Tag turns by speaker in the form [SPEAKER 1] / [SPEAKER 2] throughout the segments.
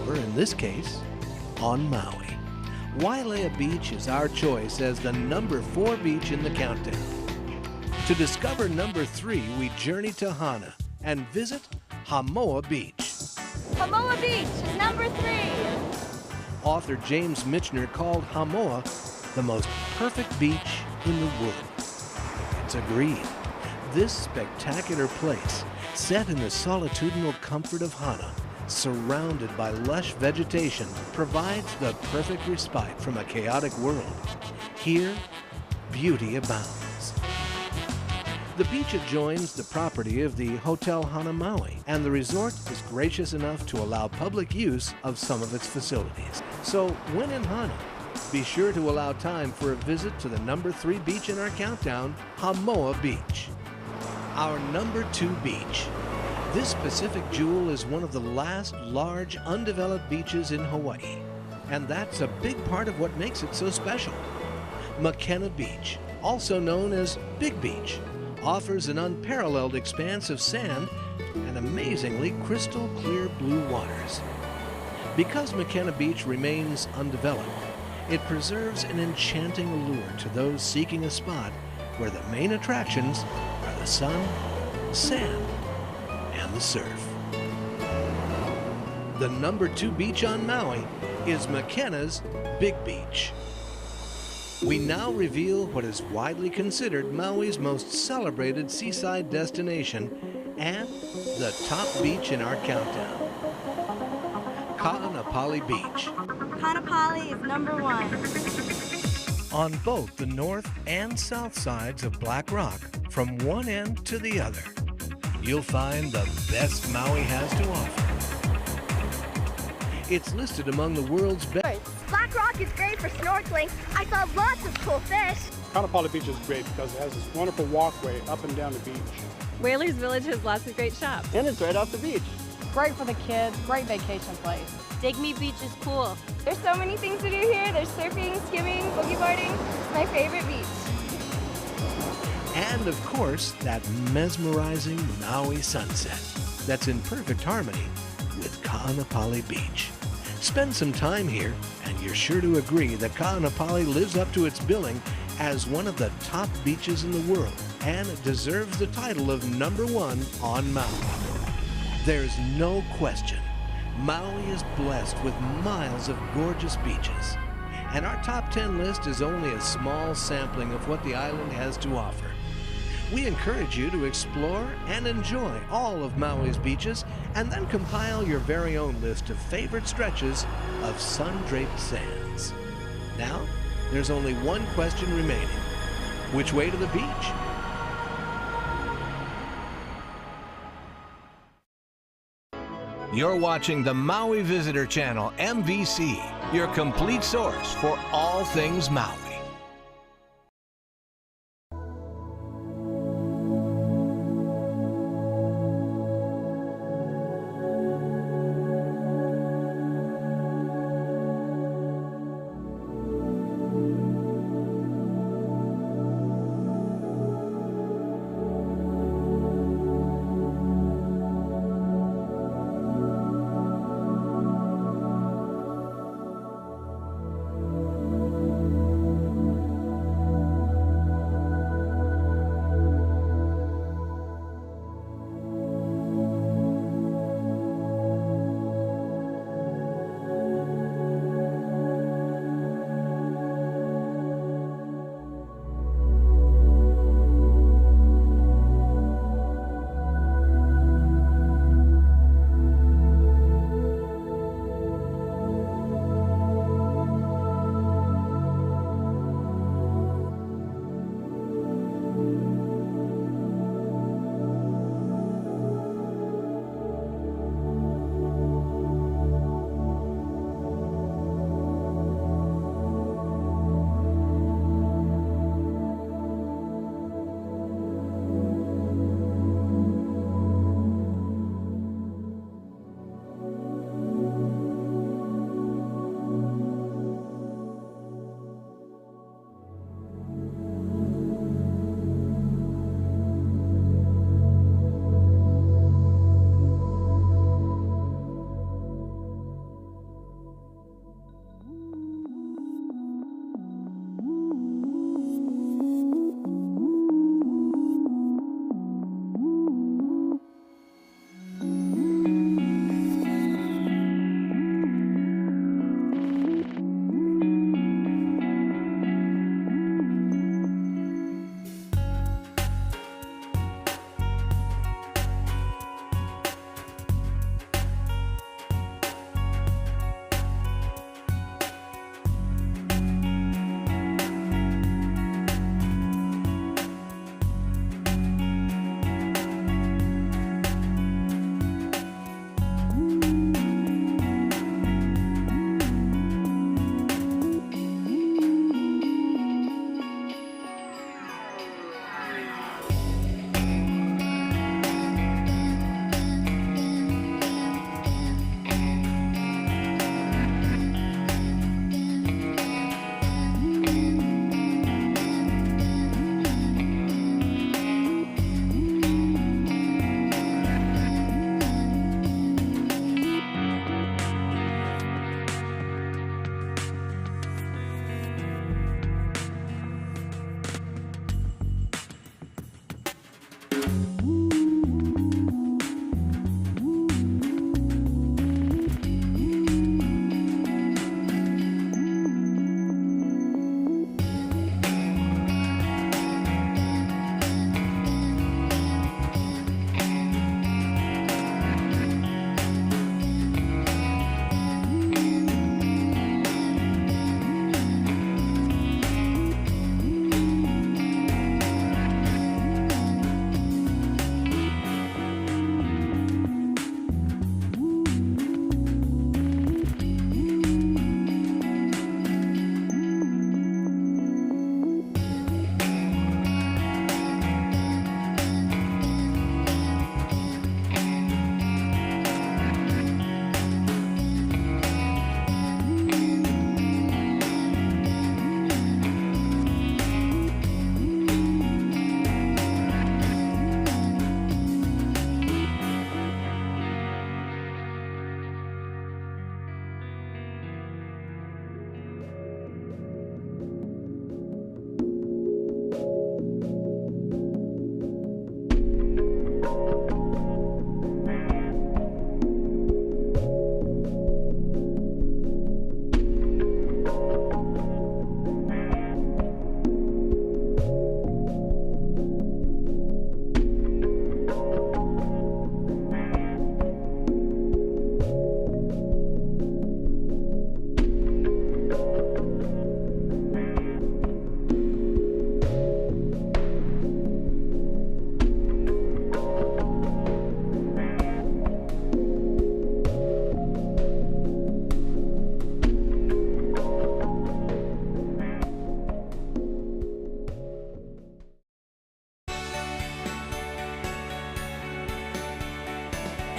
[SPEAKER 1] discover, in this case, on Maui. Wailea Beach is our choice as the number 4 beach in the countdown. To discover number 3, we journey to Hana and visit Hamoa Beach.
[SPEAKER 2] Hamoa Beach is number 3.
[SPEAKER 1] Author James Michener called Hamoa the most perfect beach in the world. It's agreed. This spectacular place, set in the solitudinal comfort of Hana, surrounded by lush vegetation, provides the perfect respite from a chaotic world. Here, beauty abounds. The beach adjoins the property of the Hotel Hana Maui, and the resort is gracious enough to allow public use of some of its facilities. So when in Hana, be sure to allow time for a visit to the number 3 beach in our countdown, Hamoa Beach. Our number 2 beach. This Pacific jewel is one of the last large undeveloped beaches in Hawaii, and that's a big part of what makes it so special. Makena Beach, also known as Big Beach, offers an unparalleled expanse of sand and amazingly crystal clear blue waters. Because Makena Beach remains undeveloped, it preserves an enchanting allure to those seeking a spot where the main attractions are the sun, sand, and the surf. The number 2 beach on Maui is Makena's Big Beach. We now reveal what is widely considered Maui's most celebrated seaside destination and the top beach in our countdown, Ka'anapali Beach.
[SPEAKER 2] Ka'anapali is number 1.
[SPEAKER 1] On both the north and south sides of Black Rock, from one end to the other, you'll find the best Maui has to offer. It's listed among the world's best.
[SPEAKER 2] Black Rock is great for snorkeling. I saw lots of cool fish.
[SPEAKER 3] Ka'anapali Beach is great because it has this wonderful walkway up and down the beach.
[SPEAKER 4] Whalers Village has lots of great shops.
[SPEAKER 5] And it's right off the beach.
[SPEAKER 6] Great for the kids, great vacation place.
[SPEAKER 4] Digme Beach is cool.
[SPEAKER 2] There's so many things to do here. There's surfing, skimming, boogie boarding. It's my favorite beach.
[SPEAKER 1] And of course, that mesmerizing Maui sunset that's in perfect harmony with Ka'anapali Beach. Spend some time here, and you're sure to agree that Ka'anapali lives up to its billing as one of the top beaches in the world and deserves the title of number 1 on Maui. There's no question, Maui is blessed with miles of gorgeous beaches, and our top 10 list is only a small sampling of what the island has to offer. We encourage you to explore and enjoy all of Maui's beaches and then compile your very own list of favorite stretches of sun-draped sands. Now, there's only one question remaining. Which way to the beach? You're watching the Maui Visitor Channel, MVC, your complete source for all things Maui.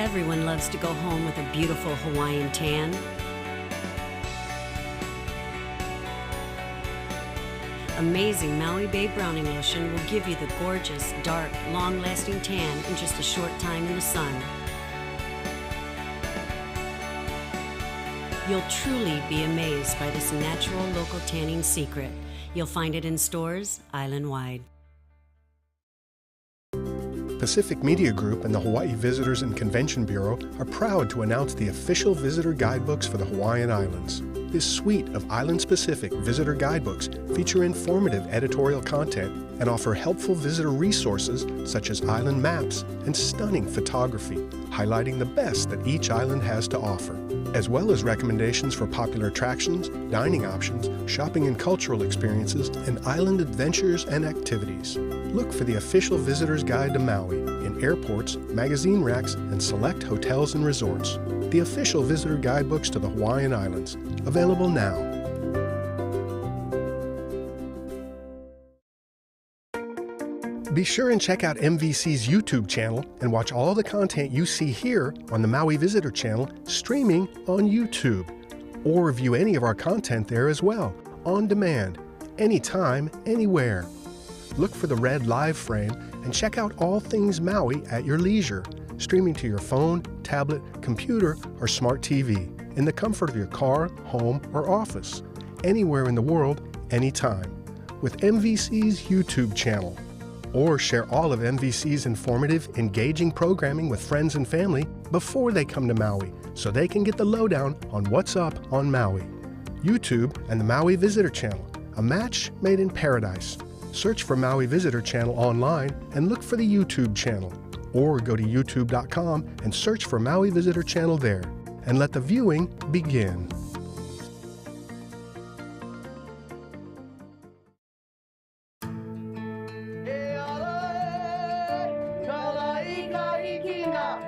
[SPEAKER 5] Everyone loves to go home with a beautiful Hawaiian tan. Amazing Maui Bay Browning Lotion will give you the gorgeous, dark, long-lasting tan in just a short time in the sun. You'll truly be amazed by this natural local tanning secret. You'll find it in stores island-wide.
[SPEAKER 7] Pacific Media Group and the Hawaii Visitors and Convention Bureau are proud to announce the official visitor guidebooks for the Hawaiian Islands. This suite of island-specific visitor guidebooks feature informative editorial content and offer helpful visitor resources such as island maps and stunning photography, highlighting the best that each island has to offer, as well as recommendations for popular attractions, dining options, shopping and cultural experiences, and island adventures and activities. Look for the official Visitor's Guide to Maui in airports, magazine racks, and select hotels and resorts. The official visitor guidebooks to the Hawaiian Islands, available now. Be sure and check out MVC's YouTube channel and watch all the content you see here on the Maui Visitor Channel streaming on YouTube. Or view any of our content there as well, on demand, anytime, anywhere. Look for the red live frame and check out all things Maui at your leisure, streaming to your phone, tablet, computer, or smart TV, in the comfort of your car, home, or office, anywhere in the world, anytime, with MVC's YouTube channel. Or share all of MVC's informative, engaging programming with friends and family before they come to Maui, so they can get the lowdown on what's up on Maui. YouTube and the Maui Visitor Channel, a match made in paradise. Search for Maui Visitor Channel online and look for the YouTube channel. Or go to youtube.com and search for Maui Visitor Channel there, and let the viewing begin.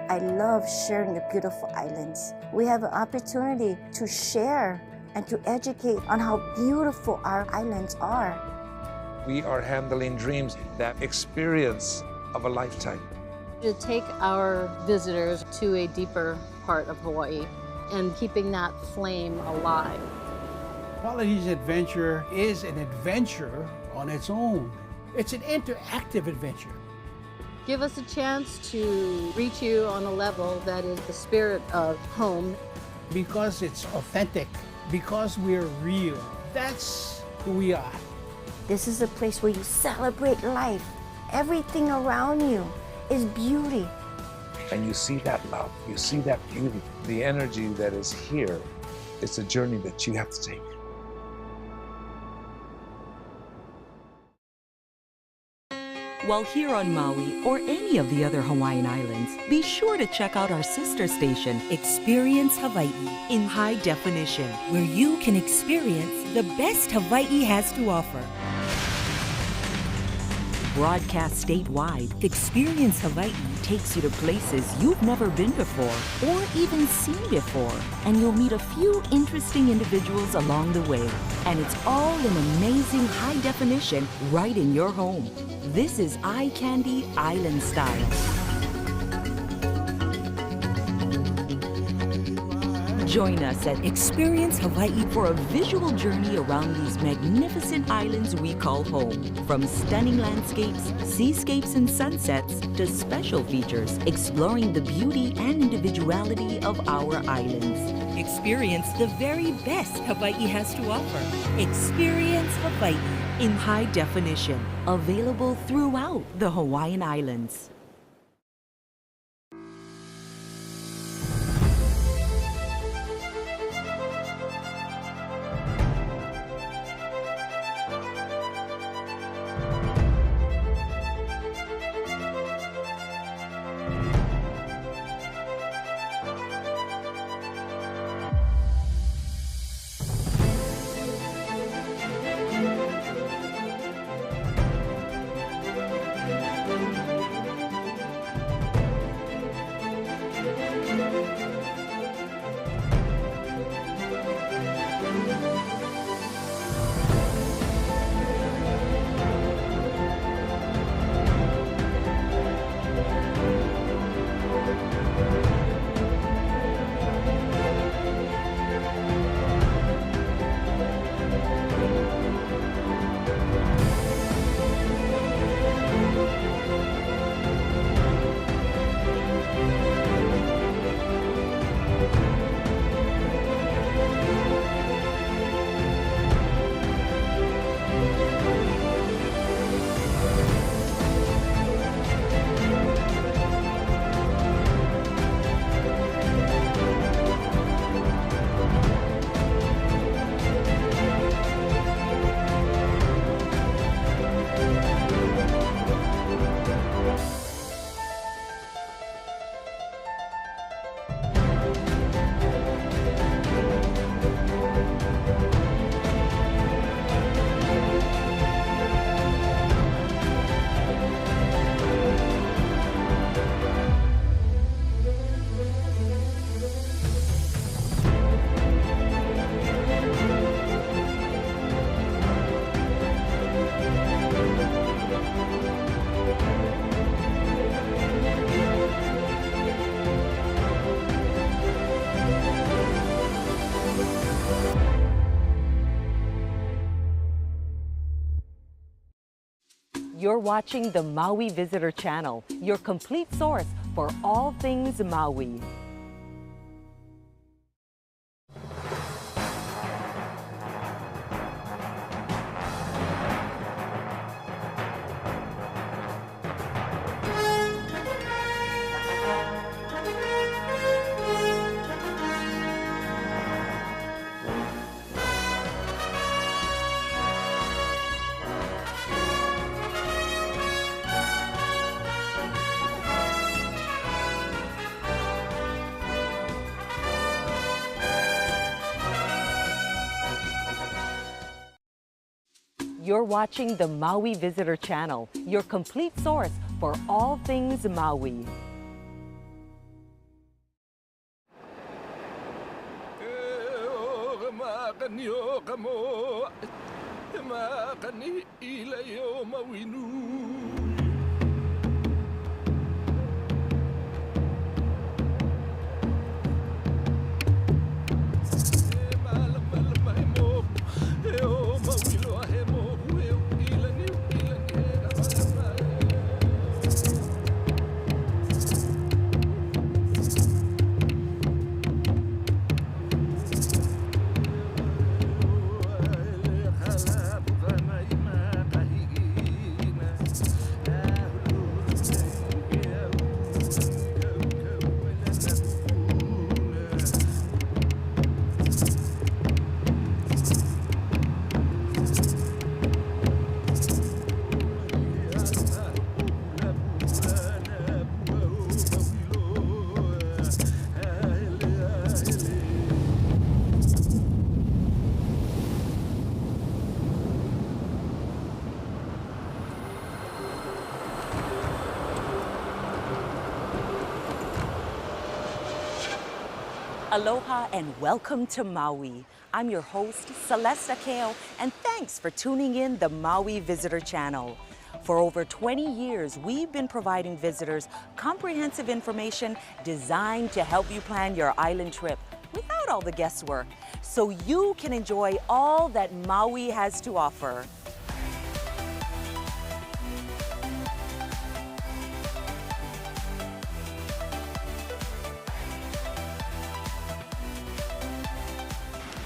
[SPEAKER 8] I love sharing the beautiful islands. We have an opportunity to share and to educate on how beautiful our islands are.
[SPEAKER 9] We are handling dreams, that experience of a lifetime.
[SPEAKER 10] To take our visitors to a deeper part of Hawaii and keeping that flame alive.
[SPEAKER 3] Quality's Adventure is an adventure on its own. It's an interactive adventure.
[SPEAKER 10] Give us a chance to reach you on a level that is the spirit of home.
[SPEAKER 3] Because it's authentic, because we're real. That's who we are.
[SPEAKER 8] This is a place where you celebrate life. Everything around you is beauty.
[SPEAKER 9] And you see that love, you see that beauty. The energy that is here, it's a journey that you have to take.
[SPEAKER 11] While here on Maui or any of the other Hawaiian Islands, be sure to check out our sister station,
[SPEAKER 12] Experience Hawaii, in high definition, where you can experience the best Hawaii has to offer.
[SPEAKER 11] Broadcast statewide,
[SPEAKER 12] Experience Hawaii
[SPEAKER 11] takes you to places you've never been before or even seen before, and you'll meet a few interesting individuals along the way. And it's all in amazing high definition right in your home. This is Eye Candy Island Style. Join us at
[SPEAKER 12] Experience Hawaii
[SPEAKER 11] for a visual journey around these magnificent islands we call home. From stunning landscapes, seascapes, and sunsets to special features exploring the beauty and individuality of our islands.
[SPEAKER 12] Experience the very best Hawaii has to offer. Experience Hawaii
[SPEAKER 11] in high definition, available throughout the Hawaiian Islands. You're watching the Maui Visitor Channel, your complete source for all things Maui. You're watching the Maui Visitor Channel, your complete source for all things Maui. Aloha and welcome to Maui. I'm your host, Celeste Akeo, and thanks for tuning in the Maui Visitor Channel. For over 20 years, we've been providing visitors comprehensive information designed to help you plan your island trip without all the guesswork, so you can enjoy all that Maui has to offer.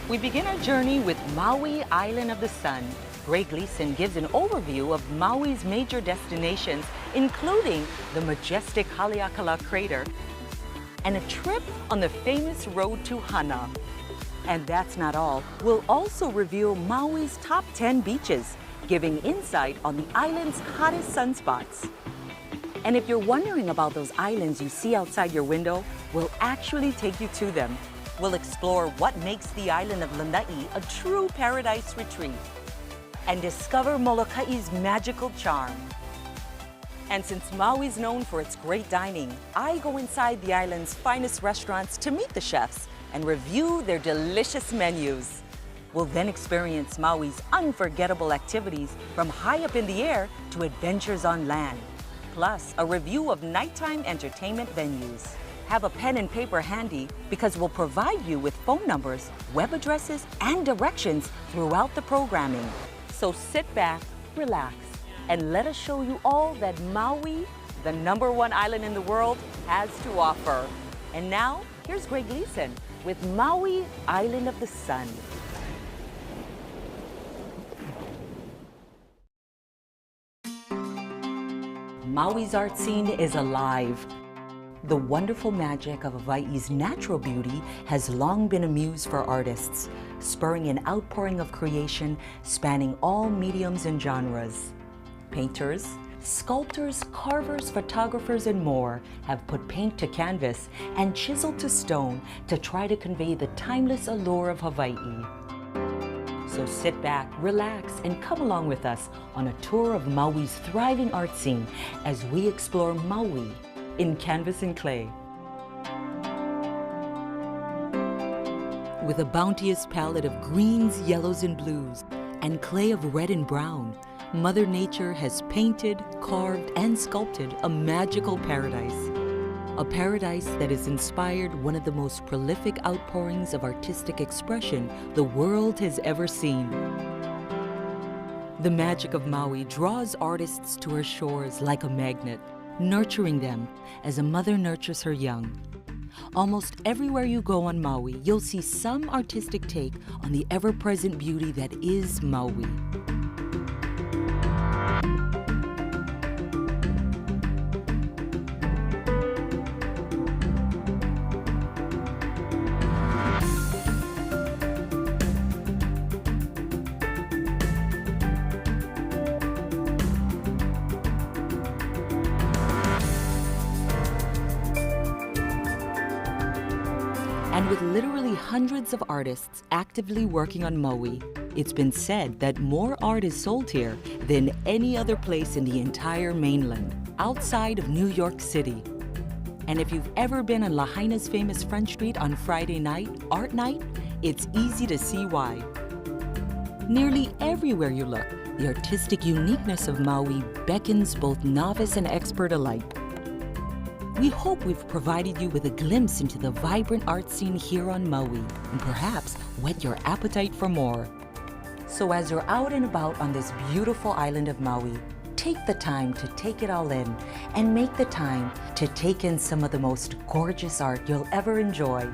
[SPEAKER 11] We begin our journey with Maui Island of the Sun. Greg Gleason gives an overview of Maui's major destinations, including the majestic Haleakala crater and a trip on the famous road to Hana. And that's not all. We'll also reveal Maui's top 10 beaches, giving insight on the island's hottest sunspots. And if you're wondering about those islands you see outside your window, we'll actually take you to them. We'll explore what makes the island of Lanai a true paradise retreat and discover Moloka'i's magical charm. And since Maui's known for its great dining, I go inside the island's finest restaurants to meet the chefs and review their delicious menus. We'll then experience Maui's unforgettable activities from high up in the air to adventures on land, plus a review of nighttime entertainment venues. Have a pen and paper handy because we'll provide you with phone numbers, web addresses, and directions throughout the programming. So sit back, relax, and let us show you all that Maui, the #1 island in the world, has to offer. And now, here's Greg Gleason with Maui Island of the Sun. Maui's art scene is alive. The wonderful magic of Hawaii's natural beauty has long been a muse for artists, spurring an outpouring of creation spanning all mediums and genres. Painters, sculptors, carvers, photographers, and more have put paint to canvas and chisel to stone to try to convey the timeless allure of Hawaii. So sit back, relax, and come along with us on a tour of Maui's thriving art scene as we explore Maui in canvas and clay. With a bounteous palette of greens, yellows, and blues, and clay of red and brown, Mother Nature has painted, carved, and sculpted a magical paradise. A paradise that has inspired one of the most prolific outpourings of artistic expression the world has ever seen. The magic of Maui draws artists to her shores like a magnet, nurturing them as a mother nurtures her young. Almost everywhere you go on Maui, you'll see some artistic take on the ever-present beauty that is Maui. And with literally hundreds of artists actively working on Maui, it's been said that more art is sold here than any other place in the entire mainland, outside of New York City. And if you've ever been on Lahaina's famous Front Street on Friday night, art night, it's easy to see why. Nearly everywhere you look, the artistic uniqueness of Maui beckons both novice and expert alike. We hope we've provided you with a glimpse into the vibrant art scene here on Maui and perhaps whet your appetite for more. So as you're out and about on this beautiful island of Maui, take the time to take it all in and make the time to take in some of the most gorgeous art you'll ever enjoy.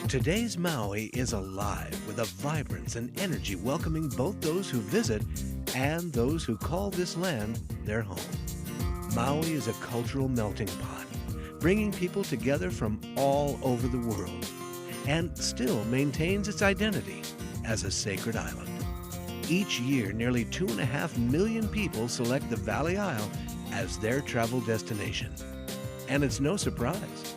[SPEAKER 1] Today's Maui is alive with a vibrance and energy welcoming both those who visit and those who call this land their home. Maui is a cultural melting pot, bringing people together from all over the world, and still maintains its identity as a sacred island. Each year, nearly 2.5 million people select the Valley Isle as their travel destination. And it's no surprise.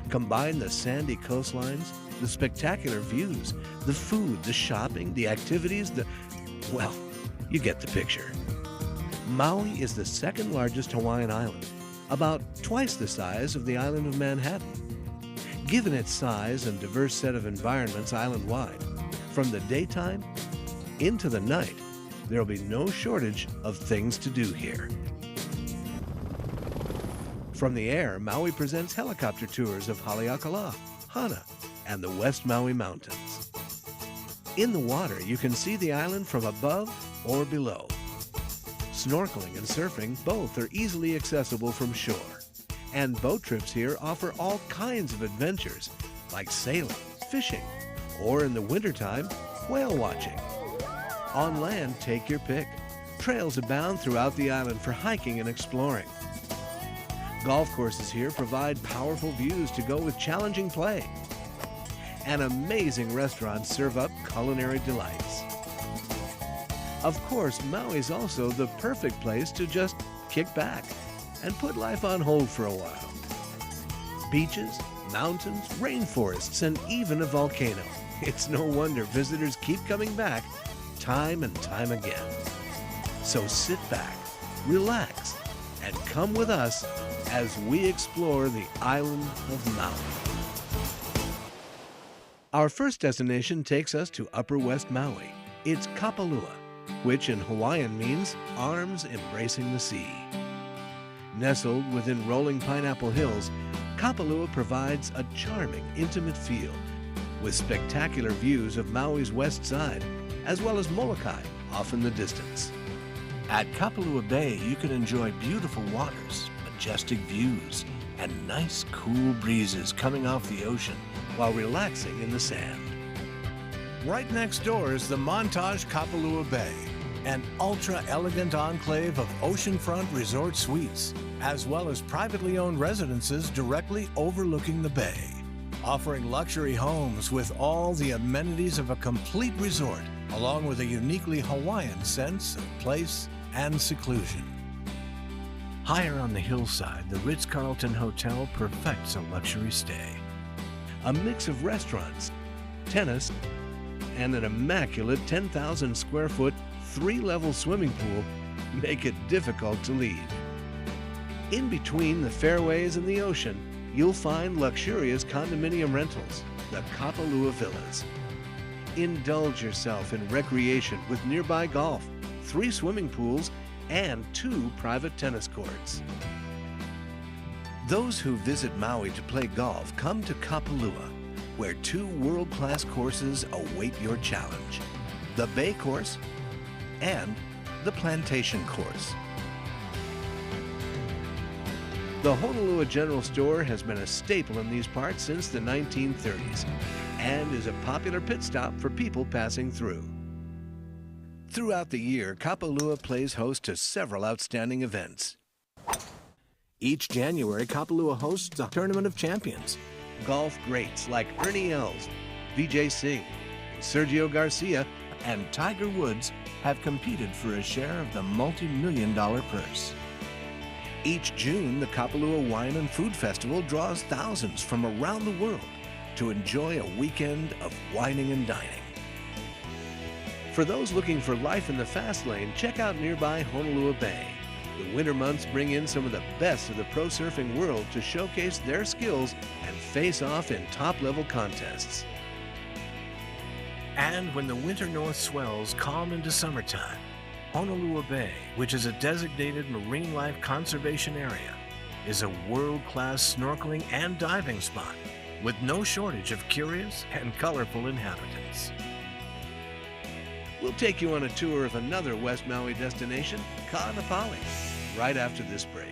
[SPEAKER 1] Combine the sandy coastlines, the spectacular views, the food, the shopping, the activities, well, you get the picture. Maui is the second largest Hawaiian island, about twice the size of the island of Manhattan. Given its size and diverse set of environments island-wide, from the daytime into the night, there'll be no shortage of things to do here. From the air, Maui presents helicopter tours of Haleakala, Hana, and the West Maui Mountains. In the water, you can see the island from above or below. Snorkeling and surfing both are easily accessible from shore, and boat trips here offer all kinds of adventures, like sailing, fishing, or in the wintertime, whale watching. On land, take your pick. Trails abound throughout the island for hiking and exploring. Golf courses here provide powerful views to go with challenging play. And amazing restaurants serve up culinary delights. Of course, Maui's also the perfect place to just kick back and put life on hold for a while. Beaches, mountains, rainforests, and even a volcano. It's no wonder visitors keep coming back time and time again. So sit back, relax, and come with us as we explore the island of Maui. Our first destination takes us to Upper West Maui. It's Kapalua, which in Hawaiian means arms embracing the sea. Nestled within rolling pineapple hills, Kapalua provides a charming, intimate feel with spectacular views of Maui's west side, as well as Molokai off in the distance. At Kapalua Bay, you can enjoy beautiful waters, majestic views, and nice, cool breezes coming off the ocean while relaxing in the sand. Right next door is the Montage Kapalua Bay, an ultra-elegant enclave of oceanfront resort suites, as well as privately owned residences directly overlooking the bay, offering luxury homes with all the amenities of a complete resort, along with a uniquely Hawaiian sense of place and seclusion. Higher on the hillside, the Ritz-Carlton Hotel perfects a luxury stay. A mix of restaurants, tennis, and an immaculate 10,000 square foot, 3-level swimming pool make it difficult to leave. In between the fairways and the ocean, you'll find luxurious condominium rentals, the Kapalua Villas. Indulge yourself in recreation with nearby golf, 3 swimming pools, and 2 private tennis courts. Those who visit Maui to play golf come to Kapalua, where 2 world-class courses await your challenge: the Bay Course and the Plantation Course. The Honolulu General Store has been a staple in these parts since the 1930s and is a popular pit stop for people passing through. Throughout the year, Kapalua plays host to several outstanding events. Each January, Kapalua hosts a Tournament of Champions. Golf greats like Ernie Els, Vijay Singh, Sergio Garcia, and Tiger Woods have competed for a share of the multi-million-dollar purse. Each June, the Kapalua Wine and Food Festival draws thousands from around the world to enjoy a weekend of wining and dining. For those looking for life in the fast lane, check out nearby Honolulu Bay. The winter months bring in some of the best of the pro surfing world to showcase their skills and face off in top-level contests. And when the winter north swells calm into summertime, Honolulu Bay, which is a designated marine life conservation area, is a world-class snorkeling and diving spot with no shortage of curious and colorful inhabitants. We'll take you on a tour of another West Maui destination, Ka'anapali, right after this break.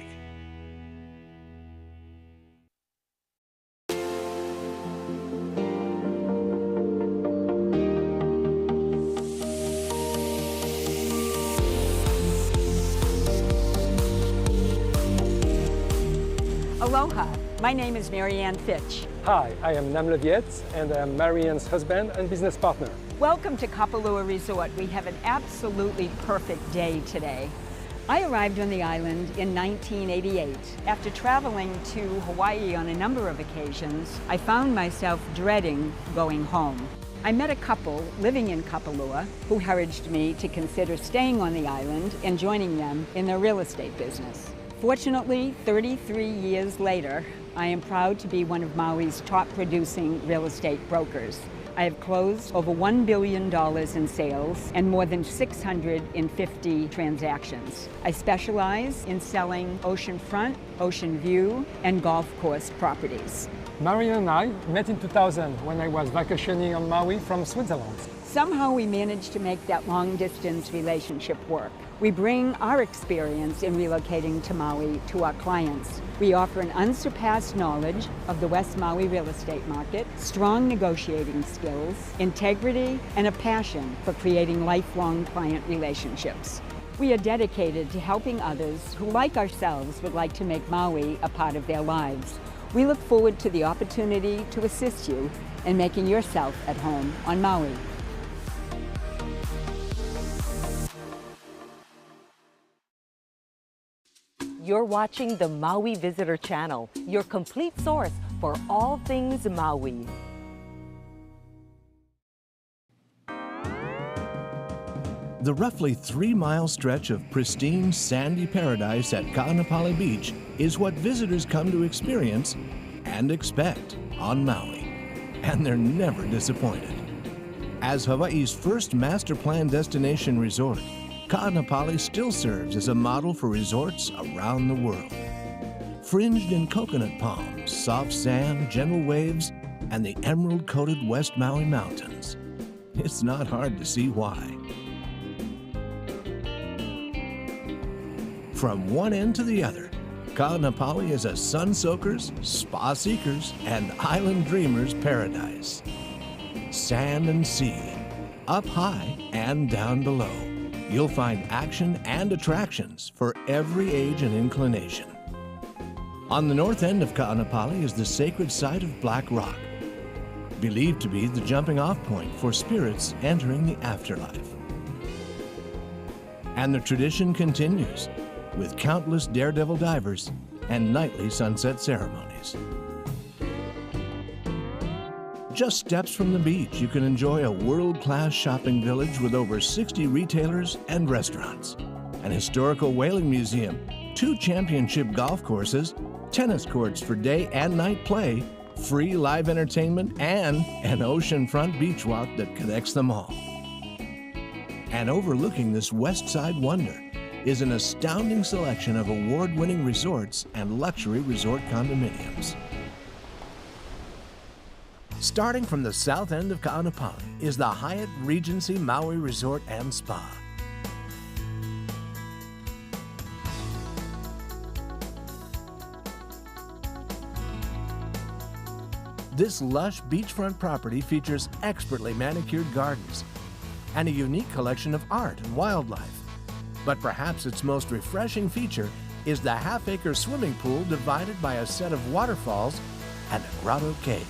[SPEAKER 13] Aloha, my name is Marianne Fitch.
[SPEAKER 14] Hi, I am Nam Leviet and I am Marianne's husband and business partner.
[SPEAKER 13] Welcome to Kapalua Resort. We have an absolutely perfect day today. I arrived on the island in 1988. After traveling to Hawaii on a number of occasions, I found myself dreading going home. I met a couple living in Kapalua who encouraged me to consider staying on the island and joining them in their real estate business. Fortunately, 33 years later, I am proud to be one of Maui's top producing real estate brokers. I have closed over $1 billion in sales and more than 650 transactions. I specialize in selling oceanfront, ocean view, and golf course properties.
[SPEAKER 14] Marianne and I met in 2000 when I was vacationing on Maui from Switzerland.
[SPEAKER 13] Somehow we managed to make that long-distance relationship work. We bring our experience in relocating to Maui to our clients. We offer an unsurpassed knowledge of the West Maui real estate market, strong negotiating skills, integrity, and a passion for creating lifelong client relationships. We are dedicated to helping others who, like ourselves, would like to make Maui a part of their lives. We look forward to the opportunity to assist you in making yourself at home on Maui.
[SPEAKER 12] You're watching the Maui Visitor Channel, your complete source for all things Maui.
[SPEAKER 1] The roughly 3-mile stretch of pristine, sandy paradise at Ka'anapali Beach is what visitors come to experience and expect on Maui. And they're never disappointed. As Hawaii's first master plan destination resort, Ka'anapali still serves as a model for resorts around the world. Fringed in coconut palms, soft sand, gentle waves, and the emerald-coated West Maui Mountains. It's not hard to see why. From one end to the other, Ka'anapali is a sun soakers, spa seekers, and island dreamers paradise. Sand and sea, up high and down below. You'll find action and attractions for every age and inclination. On the north end of Ka'anapali is the sacred site of Black Rock, believed to be the jumping-off point for spirits entering the afterlife. And the tradition continues with countless daredevil divers and nightly sunset ceremonies. Just steps from the beach, you can enjoy a world-class shopping village with over 60 retailers and restaurants, an historical whaling museum, 2 championship golf courses, tennis courts for day and night play, free live entertainment, and an oceanfront beach walk that connects them all. And overlooking this west side wonder is an astounding selection of award-winning resorts and luxury resort condominiums. Starting from the south end of Ka'anapali is the Hyatt Regency Maui Resort and Spa. This lush beachfront property features expertly manicured gardens and a unique collection of art and wildlife. But perhaps its most refreshing feature is the half-acre swimming pool divided by a set of waterfalls and a grotto cave.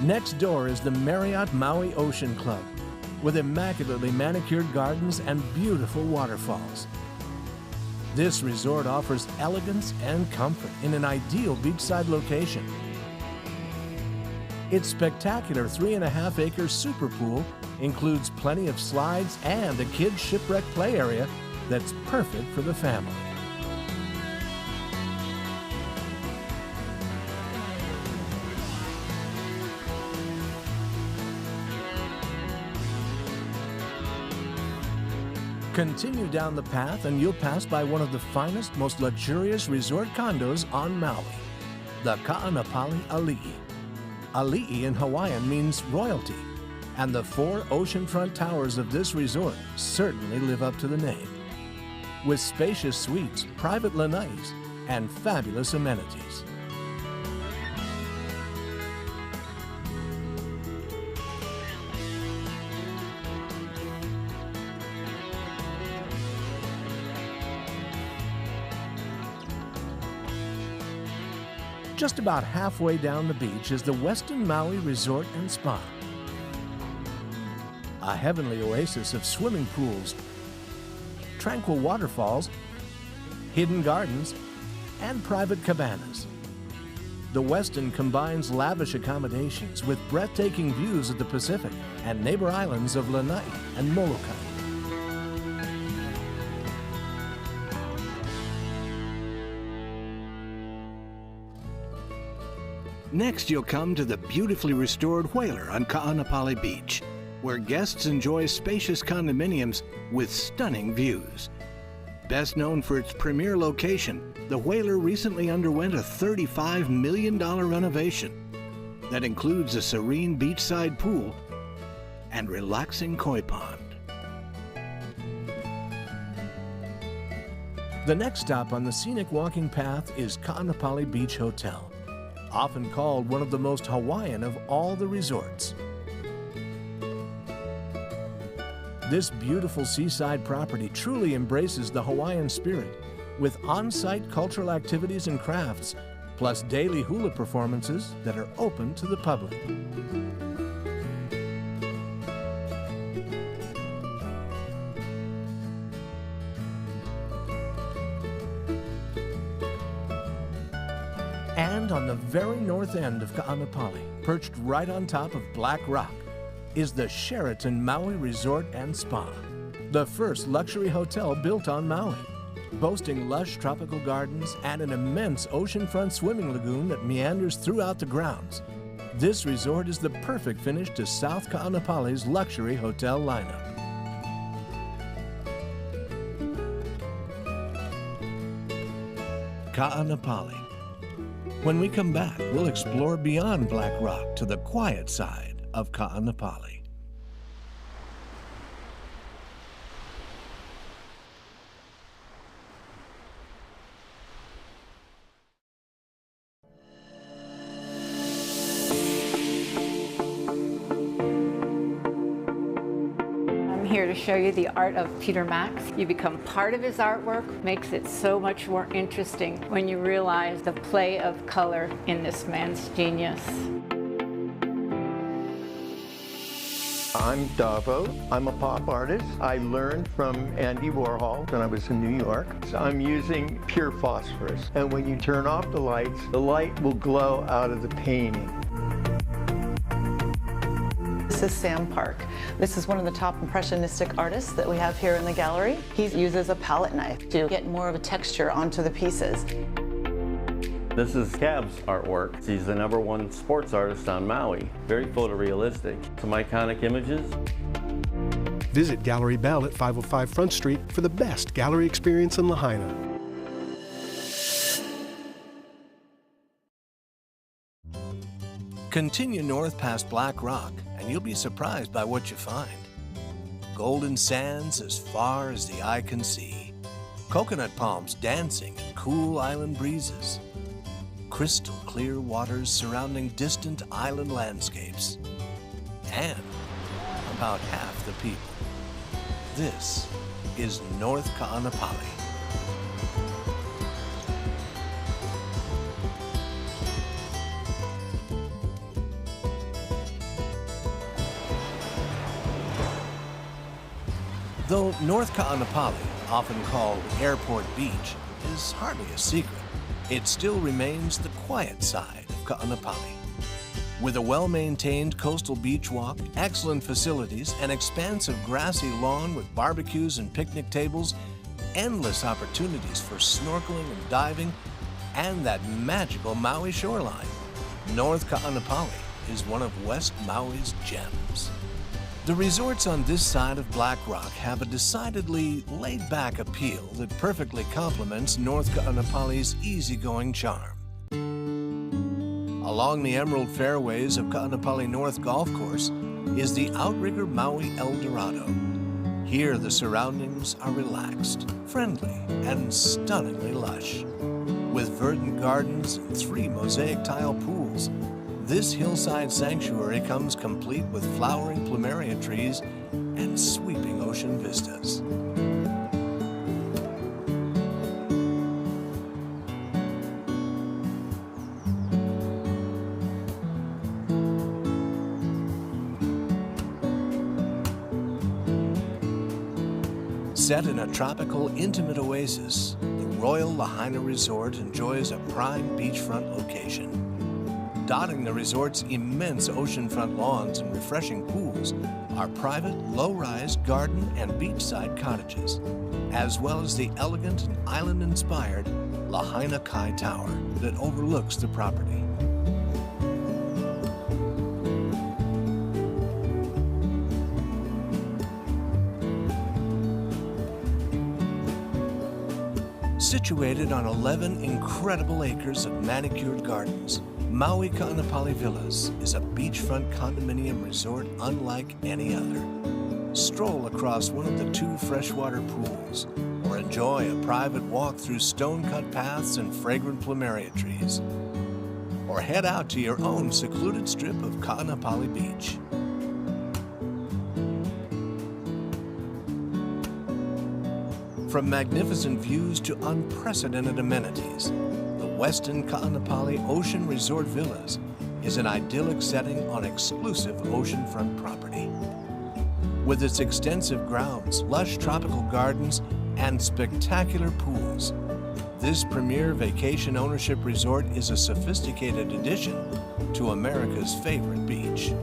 [SPEAKER 1] Next door is the Marriott Maui Ocean Club, with immaculately manicured gardens and beautiful waterfalls. This resort offers elegance and comfort in an ideal beachside location. Its spectacular 3.5-acre super pool includes plenty of slides and a kids' shipwreck play area that's perfect for the family. Continue down the path and you'll pass by one of the finest, most luxurious resort condos on Maui, the Ka'anapali Ali'i. Ali'i in Hawaiian means royalty, and the 4 oceanfront towers of this resort certainly live up to the name, with spacious suites, private lanais, and fabulous amenities. Just about halfway down the beach is the Westin Maui Resort and Spa, a heavenly oasis of swimming pools, tranquil waterfalls, hidden gardens, and private cabanas. The Westin combines lavish accommodations with breathtaking views of the Pacific and neighbor islands of Lanai and Molokai. Next, you'll come to the beautifully restored Whaler on Ka'anapali Beach, where guests enjoy spacious condominiums with stunning views. Best known for its premier location, the Whaler recently underwent a $35 million renovation that includes a serene beachside pool and relaxing koi pond. The next stop on the scenic walking path is Ka'anapali Beach Hotel, often called one of the most Hawaiian of all the resorts. This beautiful seaside property truly embraces the Hawaiian spirit, with on-site cultural activities and crafts, plus daily hula performances that are open to the public. And on the very north end of Ka'anapali, perched right on top of Black Rock, is the Sheraton Maui Resort and Spa, the first luxury hotel built on Maui, boasting lush tropical gardens and an immense oceanfront swimming lagoon that meanders throughout the grounds. This resort is the perfect finish to South Ka'anapali's luxury hotel lineup. Ka'anapali. When we come back, we'll explore beyond Black Rock to the quiet side of Ka'anapali.
[SPEAKER 10] Here to show you the art of Peter Max. You become part of his artwork, makes it so much more interesting when you realize the play of color in this man's genius.
[SPEAKER 15] I'm Davo. I'm a pop artist. I learned from Andy Warhol when I was in New York. So I'm using pure phosphorus. And when you turn off the lights, the light will glow out of the painting.
[SPEAKER 16] This is Sam Park. This is one of the top impressionistic artists that we have here in the gallery. He uses a palette knife to get more of a texture onto the pieces.
[SPEAKER 17] This is Cab's artwork. He's the #1 sports artist on Maui. Very photorealistic. Some iconic images.
[SPEAKER 7] Visit Gallery Bell at 505 Front Street for the best gallery experience in Lahaina.
[SPEAKER 1] Continue north past Black Rock, and you'll be surprised by what you find. Golden sands as far as the eye can see. Coconut palms dancing in cool island breezes. Crystal clear waters surrounding distant island landscapes. And about half the people. This is North Ka'anapali. Though North Ka'anapali, often called Airport Beach, is hardly a secret, it still remains the quiet side of Ka'anapali. With a well-maintained coastal beach walk, excellent facilities, an expansive grassy lawn with barbecues and picnic tables, endless opportunities for snorkeling and diving, and that magical Maui shoreline, North Ka'anapali is one of West Maui's gems. The resorts on this side of Black Rock have a decidedly laid-back appeal that perfectly complements North Ka'anapali's easygoing charm. Along the emerald fairways of Ka'anapali North Golf Course is the outrigger Maui El Dorado. Here the surroundings are relaxed, friendly, and stunningly lush. With verdant gardens and 3 mosaic tile pools, this hillside sanctuary comes complete with flowering plumeria trees and sweeping ocean vistas. Set in a tropical, intimate oasis, the Royal Lahaina Resort enjoys a prime beachfront location. Dotting the resort's immense oceanfront lawns and refreshing pools are private, low-rise garden and beachside cottages, as well as the elegant and island-inspired Lahaina Kai Tower that overlooks the property. Situated on 11 incredible acres of manicured gardens, Maui Ka'anapali Villas is a beachfront condominium resort unlike any other. Stroll across one of the 2 freshwater pools, or enjoy a private walk through stone-cut paths and fragrant plumeria trees. Or head out to your own secluded strip of Ka'anapali Beach. From magnificent views to unprecedented amenities, the Westin Ka'anapali Ocean Resort Villas is an idyllic setting on exclusive oceanfront property. With its extensive grounds, lush tropical gardens, and spectacular pools, this premier vacation ownership resort is a sophisticated addition to America's favorite beach.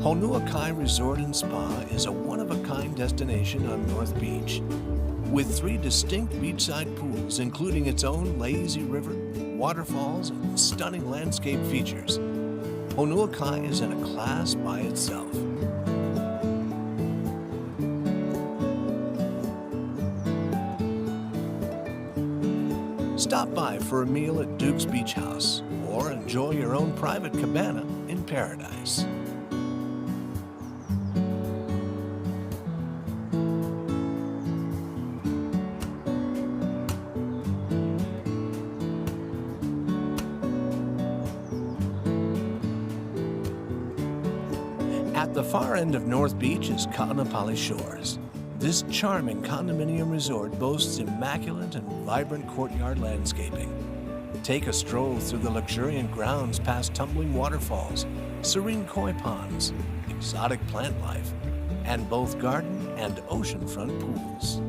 [SPEAKER 1] Honua Kai Resort and Spa is a one-of-a-kind destination on North Beach. With 3 distinct beachside pools, including its own lazy river, waterfalls, and stunning landscape features, Honua Kai is in a class by itself. Stop by for a meal at Duke's Beach House, or enjoy your own private cabana in paradise. At the far end of North Beach is Ka'anapali Shores. This charming condominium resort boasts immaculate and vibrant courtyard landscaping. Take a stroll through the luxuriant grounds past tumbling waterfalls, serene koi ponds, exotic plant life, and both garden and oceanfront pools.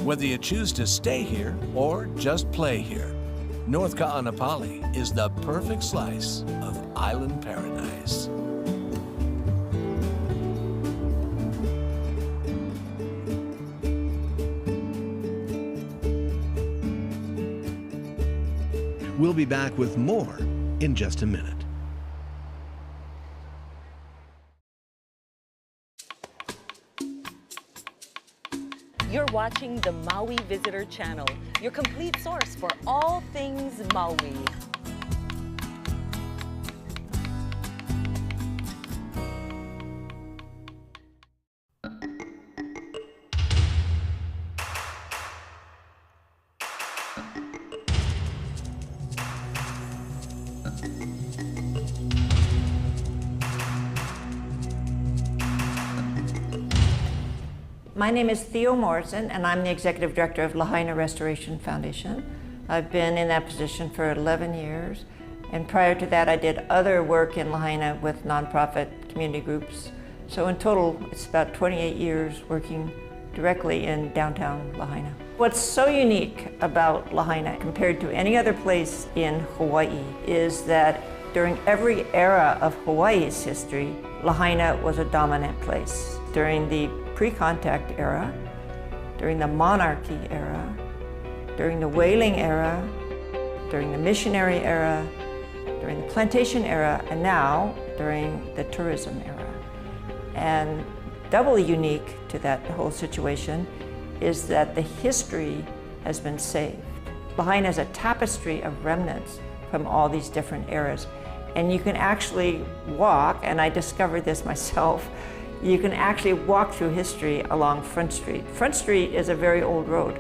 [SPEAKER 1] Whether you choose to stay here or just play here, North Ka'anapali is the perfect slice of island paradise. We'll be back with more in just a minute.
[SPEAKER 12] You're watching the Maui Visitor Channel, your complete source for all things Maui.
[SPEAKER 18] My name is Theo Morrison, and I'm the Executive Director of Lahaina Restoration Foundation. I've been in that position for 11 years, and prior to that I did other work in Lahaina with nonprofit community groups. So in total, it's about 28 years working directly in downtown Lahaina. What's so unique about Lahaina compared to any other place in Hawaii is that during every era of Hawaii's history, Lahaina was a dominant place. During the pre-contact era, during the monarchy era, during the whaling era, during the missionary era, during the plantation era, and now during the tourism era. And doubly unique to that whole situation is that the history has been saved. Lahaina is a tapestry of remnants from all these different eras. And you can actually walk, and I discovered this myself, you can actually walk through history along Front Street. Front Street is a very old road.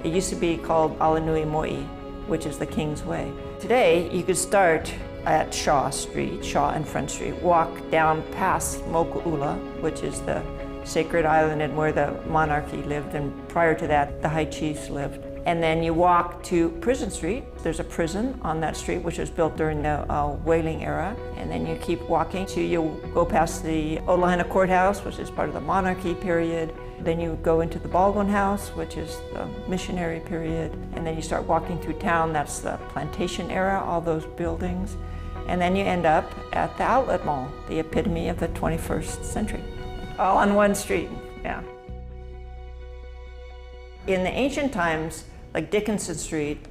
[SPEAKER 18] It used to be called Alanui Mo'i, which is the King's Way. Today, you could start at Shaw Street, Shaw and Front Street, walk down past Moku'ula, which is the sacred island and where the monarchy lived, and prior to that, the high chiefs lived. And then you walk to Prison Street. There's a prison on that street, which was built during the whaling era. And then you keep walking till you go past the Lahaina Courthouse, which is part of the monarchy period. Then you go into the Baldwin House, which is the missionary period. And then you start walking through town. That's the plantation era, all those buildings. And then you end up at the Outlet Mall, the epitome of the 21st century, all on one street, yeah. In the ancient times, like Dickinson Street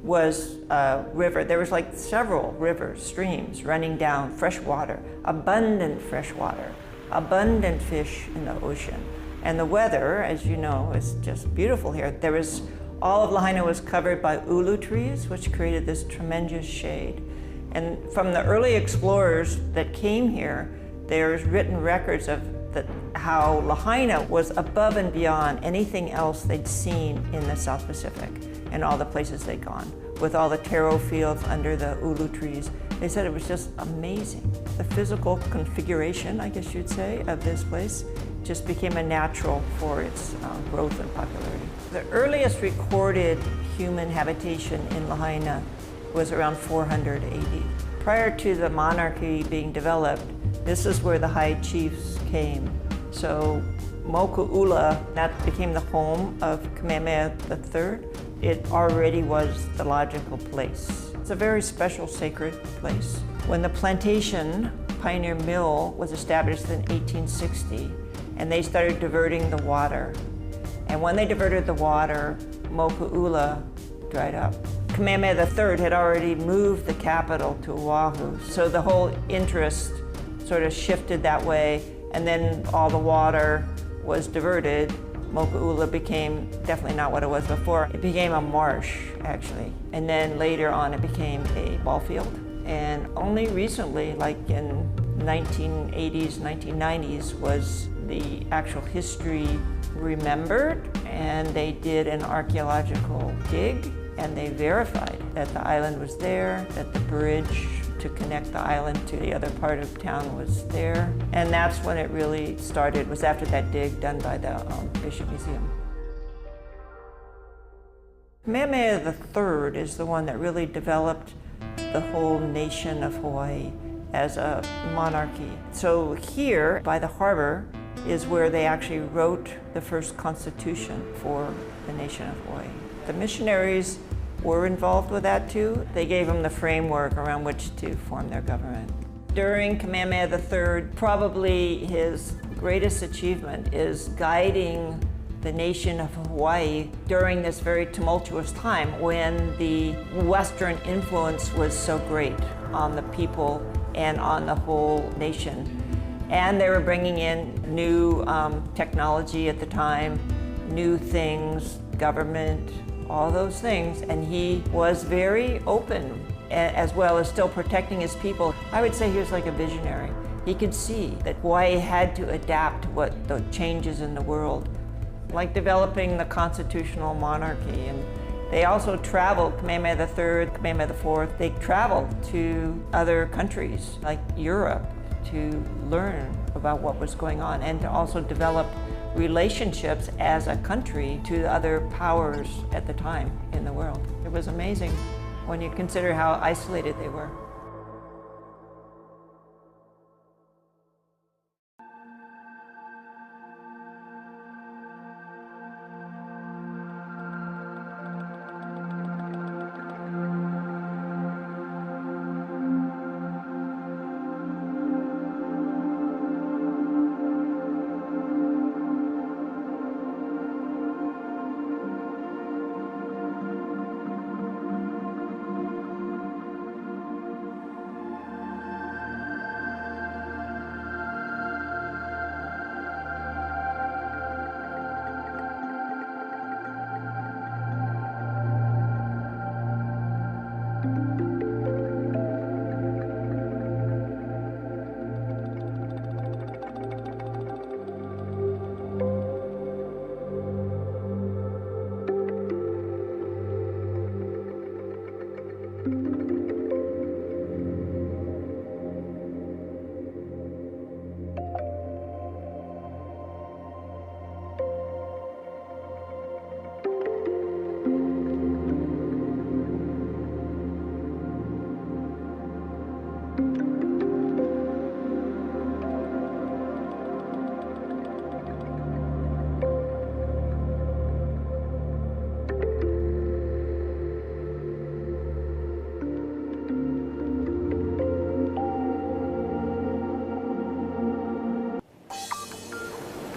[SPEAKER 18] was a river. There was like several rivers, streams running down, fresh water, abundant fresh water, abundant fish in the ocean. And the weather, as you know, is just beautiful here. There was, all of Lahaina was covered by ulu trees, which created this tremendous shade. And from the early explorers that came here, there's written records of how Lahaina was above and beyond anything else they'd seen in the South Pacific and all the places they'd gone, with all the taro fields under the ulu trees. They said it was just amazing. The physical configuration, I guess you'd say, of this place just became a natural for its growth and popularity. The earliest recorded human habitation in Lahaina was around 400 AD. Prior to the monarchy being developed, this is where the high chiefs came. So Moku'ula, that became the home of Kamehameha III. It already was the logical place. It's a very special sacred place. When the plantation Pioneer Mill was established in 1860, and they started diverting the water. And when they diverted the water, Moku'ula dried up. Kamehameha III had already moved the capital to Oahu, so the whole interest sort of shifted that way, and then all the water was diverted. Moku'ula became definitely not what it was before. It became a marsh, actually. And then later on, it became a ball field. And only recently, like in 1980s, 1990s, was the actual history remembered, and they did an archaeological dig, and they verified that the island was there, that the bridge to connect the island to the other part of town was there. And that's when it really started, was after that dig done by the Bishop Museum. Kamehameha III is the one that really developed the whole nation of Hawaii as a monarchy. So here, by the harbor, is where they actually wrote the first constitution for the nation of Hawaii. The missionaries were involved with that too. They gave them the framework around which to form their government. During Kamehameha III, probably his greatest achievement is guiding the nation of Hawaii during this very tumultuous time when the Western influence was so great on the people and on the whole nation. And they were bringing in new technology at the time, new things, government, all those things, and he was very open as well as still protecting his people. I would say he was like a visionary. He could see that Hawaii had to adapt what the changes in the world, like developing the constitutional monarchy. And they also traveled, Kamehameha III, Kamehameha IV, they traveled to other countries like Europe to learn about what was going on and to also develop relationships as a country to other powers at the time in the world. It was amazing when you consider how isolated they were.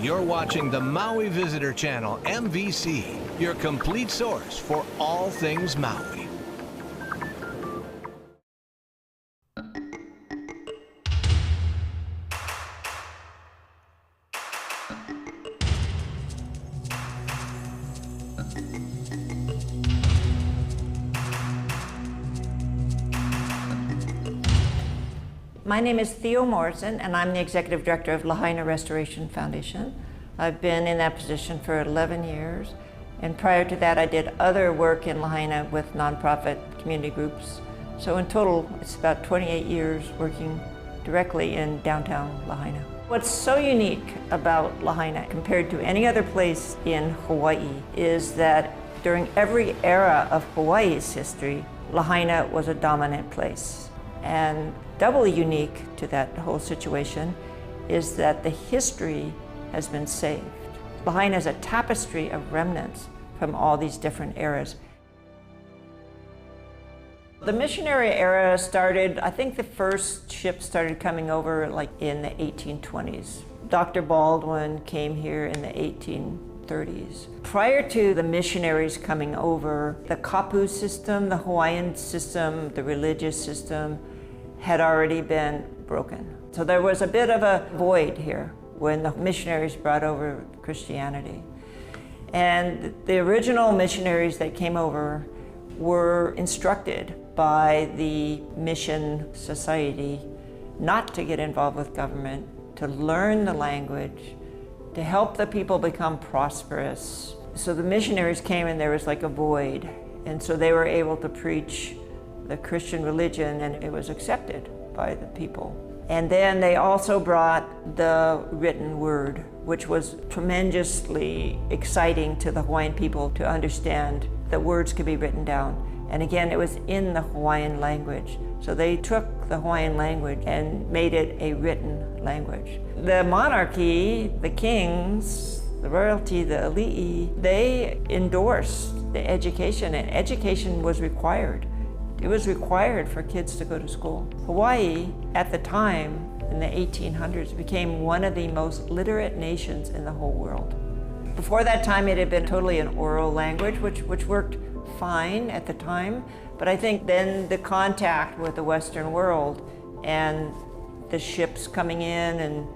[SPEAKER 1] You're watching the Maui Visitor Channel, MVC, your complete source for all things Maui.
[SPEAKER 18] My name is Theo Morrison, and I'm the Executive Director of Lahaina Restoration Foundation. I've been in that position for 11 years, and prior to that I did other work in Lahaina with nonprofit community groups. So in total, it's about 28 years working directly in downtown Lahaina. What's so unique about Lahaina compared to any other place in Hawaii is that during every era of Hawaii's history, Lahaina was a dominant place. And doubly unique to that whole situation is that the history has been saved. Lahaina is a tapestry of remnants from all these different eras. The missionary era started, I think the first ship started coming over like in the 1820s. Dr. Baldwin came here in the 1830s. Prior to the missionaries coming over, the kapu system, the Hawaiian system, the religious system had already been broken. So there was a bit of a void here when the missionaries brought over Christianity. And the original missionaries that came over were instructed by the mission society not to get involved with government, to learn the language, to help the people become prosperous. So the missionaries came and there was like a void. And so they were able to preach the Christian religion and it was accepted by the people. And then they also brought the written word, which was tremendously exciting to the Hawaiian people to understand that words could be written down. And again, it was in the Hawaiian language. So they took the Hawaiian language and made it a written language. The monarchy, the kings, the royalty, the ali'i, they endorsed the education, and education was required. It was required for kids to go to school. Hawaii, at the time, in the 1800s, became one of the most literate nations in the whole world. Before that time, it had been totally an oral language, which worked fine at the time. But I think then the contact with the Western world and the ships coming in and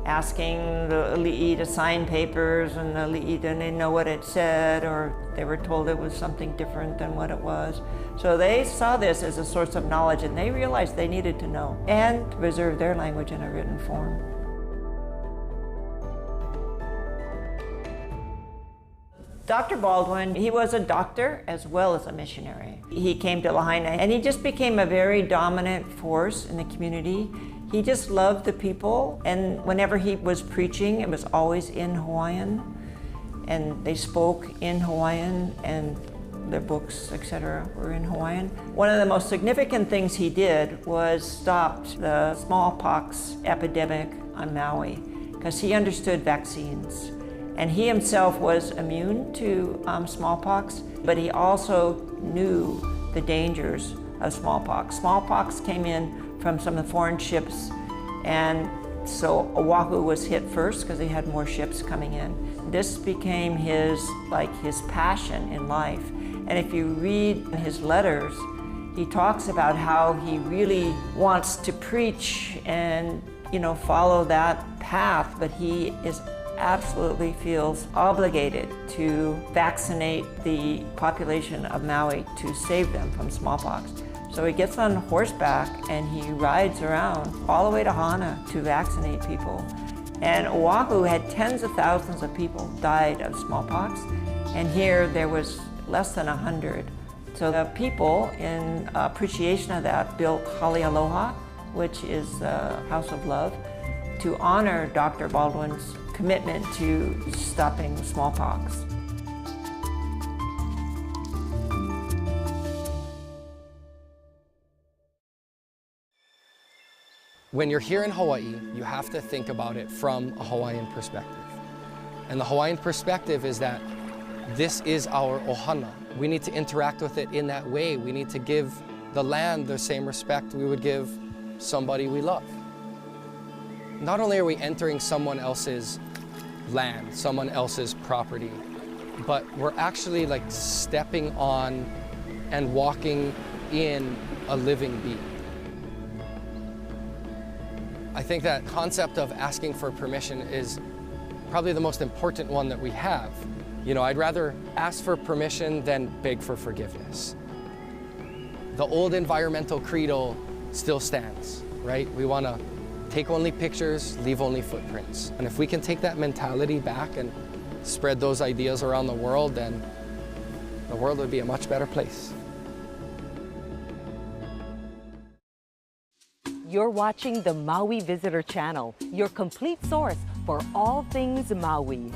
[SPEAKER 18] asking the ali'i to sign papers, and the ali'i didn't know what it said, or they were told it was something different than what it was. So they saw this as a source of knowledge, and they realized they needed to know and to preserve their language in a written form. Dr. Baldwin, he was a doctor as well as a missionary. He came to Lahaina and he just became a very dominant force in the community. He just loved the people, and whenever he was preaching, it was always in Hawaiian, and they spoke in Hawaiian, and their books, etc., were in Hawaiian. One of the most significant things he did was stopped the smallpox epidemic on Maui, because he understood vaccines. And he himself was immune to smallpox, but he also knew the dangers of smallpox. Smallpox came in from some of the foreign ships, and so Oahu was hit first because he had more ships coming in. This became his passion in life. And if you read his letters, he talks about how he really wants to preach and, follow that path, but he absolutely feels obligated to vaccinate the population of Maui to save them from smallpox. So he gets on horseback and he rides around all the way to Hana to vaccinate people. And Oahu had tens of thousands of people died of smallpox, and here there was less than 100. So the people, in appreciation of that, built Aloha, which is the House of Love, to honor Dr. Baldwin's commitment to stopping smallpox.
[SPEAKER 19] When you're here in Hawaii, you have to think about it from a Hawaiian perspective. And the Hawaiian perspective is that this is our ohana. We need to interact with it in that way. We need to give the land the same respect we would give somebody we love. Not only are we entering someone else's land, someone else's property, but we're actually stepping on and walking in a living being. I think that concept of asking for permission is probably the most important one that we have. I'd rather ask for permission than beg for forgiveness. The old environmental credo still stands, right? We want to take only pictures, leave only footprints. And if we can take that mentality back and spread those ideas around the world, then the world would be a much better place.
[SPEAKER 12] You're watching the Maui Visitor Channel, your complete source for all things Maui.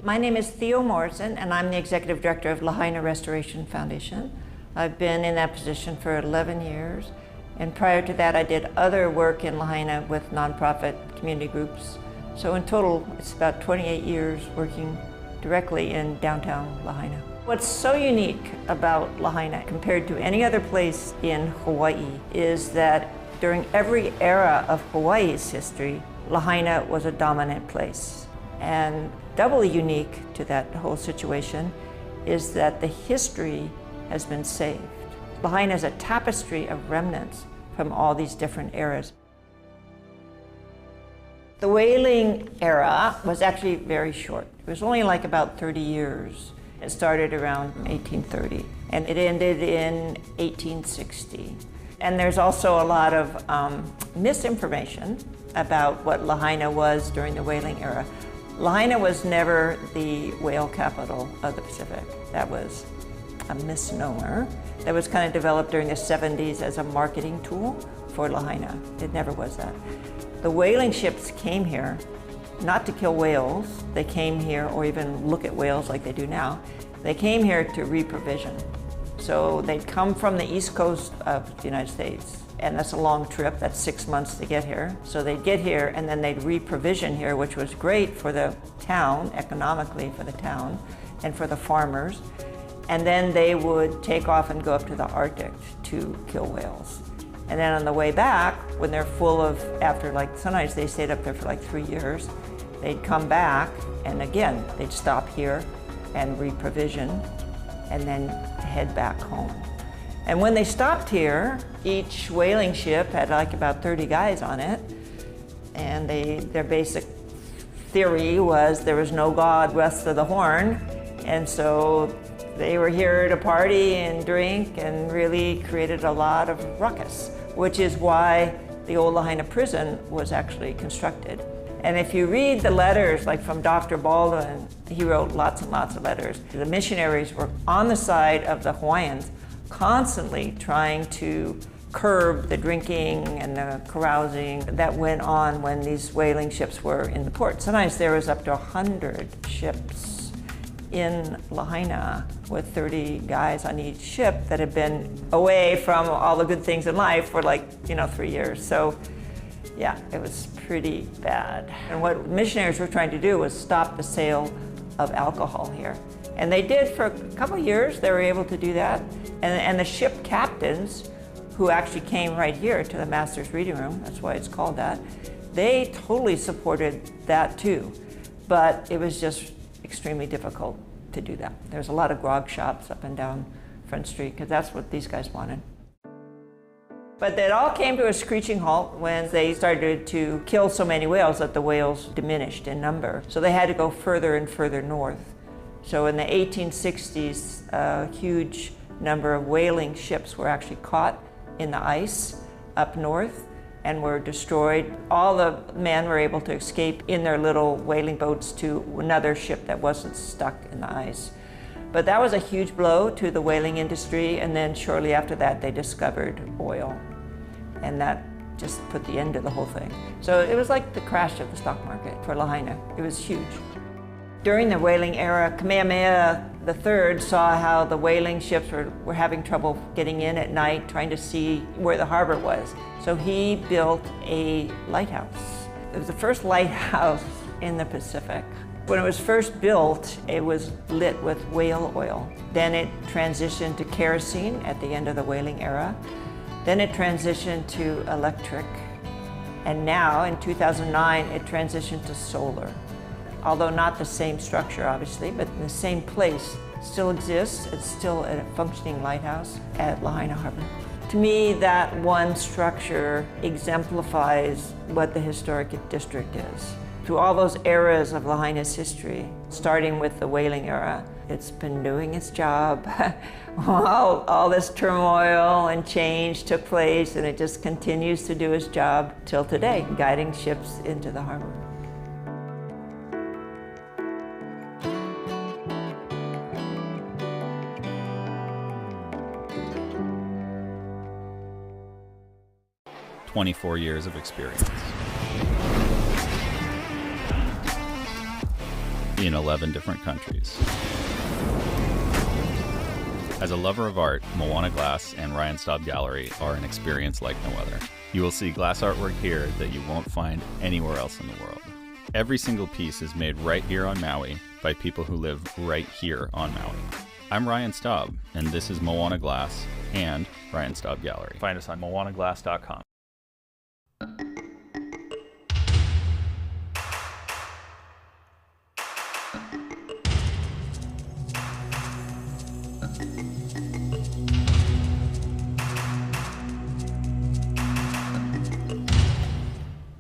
[SPEAKER 18] My name is Theo Morrison, and I'm the Executive Director of Lahaina Restoration Foundation. I've been in that position for 11 years, and prior to that I did other work in Lahaina with nonprofit community groups. So in total, it's about 28 years working directly in downtown Lahaina. What's so unique about Lahaina compared to any other place in Hawaii is that during every era of Hawaii's history, Lahaina was a dominant place. And doubly unique to that whole situation is that the history has been saved. Lahaina is a tapestry of remnants from all these different eras. The whaling era was actually very short. It was only about 30 years. It started around 1830 and it ended in 1860. And there's also a lot of misinformation about what Lahaina was during the whaling era. Lahaina was never the whale capital of the Pacific. That was a misnomer that was kind of developed during the 70s as a marketing tool for Lahaina. It never was that. The whaling ships came here not to kill whales. They came here, or even look at whales like they do now. They came here to reprovision. So they'd come from the east coast of the United States and that's a long trip. That's 6 months to get here. So they'd get here and then they'd re-provision here, which was great for the town, economically for the town, and for the farmers. And then they would take off and go up to the Arctic to kill whales. And then on the way back, when they're full of, after like, sometimes they stayed up there for like 3 years, they'd come back, and again, they'd stop here and re-provision, and then head back home. And when they stopped here, each whaling ship had like about 30 guys on it, and their basic theory was there was no God west of the Horn, and so they were here to party and drink and really created a lot of ruckus, which is why the old Lahaina prison was actually constructed. And if you read the letters, like from Dr. Baldwin, he wrote lots and lots of letters. The missionaries were on the side of the Hawaiians, constantly trying to curb the drinking and the carousing that went on when these whaling ships were in the port. Sometimes there was up to 100 ships in Lahaina with 30 guys on each ship that had been away from all the good things in life for like, 3 years. So yeah, it was pretty bad. And what missionaries were trying to do was stop the sale of alcohol here. And they did for a couple of years. They were able to do that. And the ship captains, who actually came right here to the Master's Reading Room, that's why it's called that, they totally supported that too. But it was just extremely difficult to do that. There's a lot of grog shops up and down Front Street, because that's what these guys wanted. But it all came to a screeching halt when they started to kill so many whales that the whales diminished in number. So they had to go further and further north. So in the 1860s, a huge number of whaling ships were actually caught in the ice up north and were destroyed. All the men were able to escape in their little whaling boats to another ship that wasn't stuck in the ice. But that was a huge blow to the whaling industry, and then shortly after that they discovered oil. And that just put the end to the whole thing. So it was like the crash of the stock market for Lahaina. It was huge. During the whaling era, Kamehameha III saw how the whaling ships were having trouble getting in at night, trying to see where the harbor was. So he built a lighthouse. It was the first lighthouse in the Pacific. When it was first built, it was lit with whale oil. Then it transitioned to kerosene at the end of the whaling era. Then it transitioned to electric. And now, in 2009, it transitioned to solar. Although not the same structure, obviously, but the same place still exists. It's still a functioning lighthouse at Lahaina Harbor. To me, that one structure exemplifies what the historic district is. Through all those eras of Lahaina's history, starting with the whaling era, it's been doing its job. all this turmoil and change took place, and it just continues to do its job till today, guiding ships into the harbor.
[SPEAKER 20] "24 years of experience in 11 different countries. As a lover of art, Moana Glass and Ryan Staub Gallery are an experience like no other. You will see glass artwork here that you won't find anywhere else in the world. Every single piece is made right here on Maui by people who live right here on Maui. I'm Ryan Staub, and this is Moana Glass and Ryan Staub Gallery. Find us on moanaglass.com.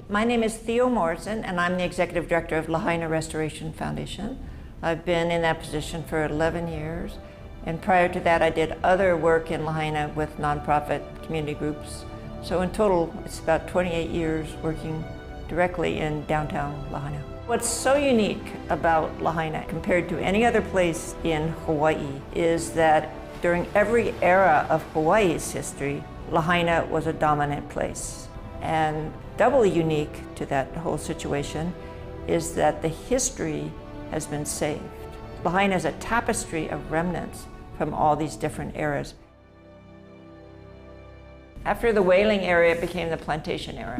[SPEAKER 18] My name is Theo Morrison, and I'm the Executive Director of Lahaina Restoration Foundation. I've been in that position for 11 years, and prior to that I did other work in Lahaina with nonprofit community groups. So in total, it's about 28 years working directly in downtown Lahaina. What's so unique about Lahaina compared to any other place in Hawaii is that during every era of Hawaii's history, Lahaina was a dominant place. And doubly unique to that whole situation is that the history has been saved. Lahaina is a tapestry of remnants from all these different eras. After the whaling area, it became the plantation era.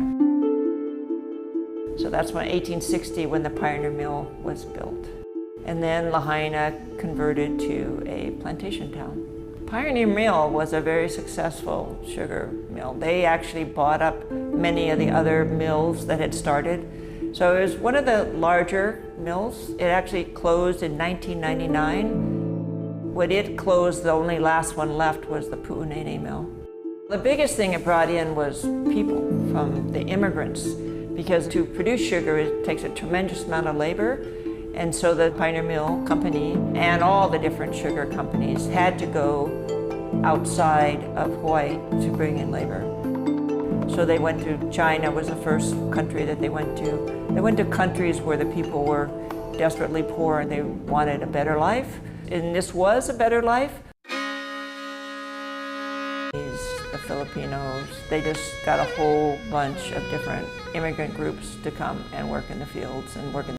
[SPEAKER 18] So that's when 1860 when the Pioneer Mill was built. And then Lahaina converted to a plantation town. Pioneer Mill was a very successful sugar mill. They actually bought up many of the other mills that had started. So it was one of the larger mills. It actually closed in 1999. When it closed, the only last one left was the Pu'unene Mill. The biggest thing it brought in was people from the immigrants, because to produce sugar, it takes a tremendous amount of labor. And so the Pioneer Mill Company and all the different sugar companies had to go outside of Hawaii to bring in labor. So they went to China was the first country that they went to. They went to countries where the people were desperately poor and they wanted a better life. And this was a better life. The Filipinos, they just got a whole bunch of different immigrant groups to come and work in the fields and work in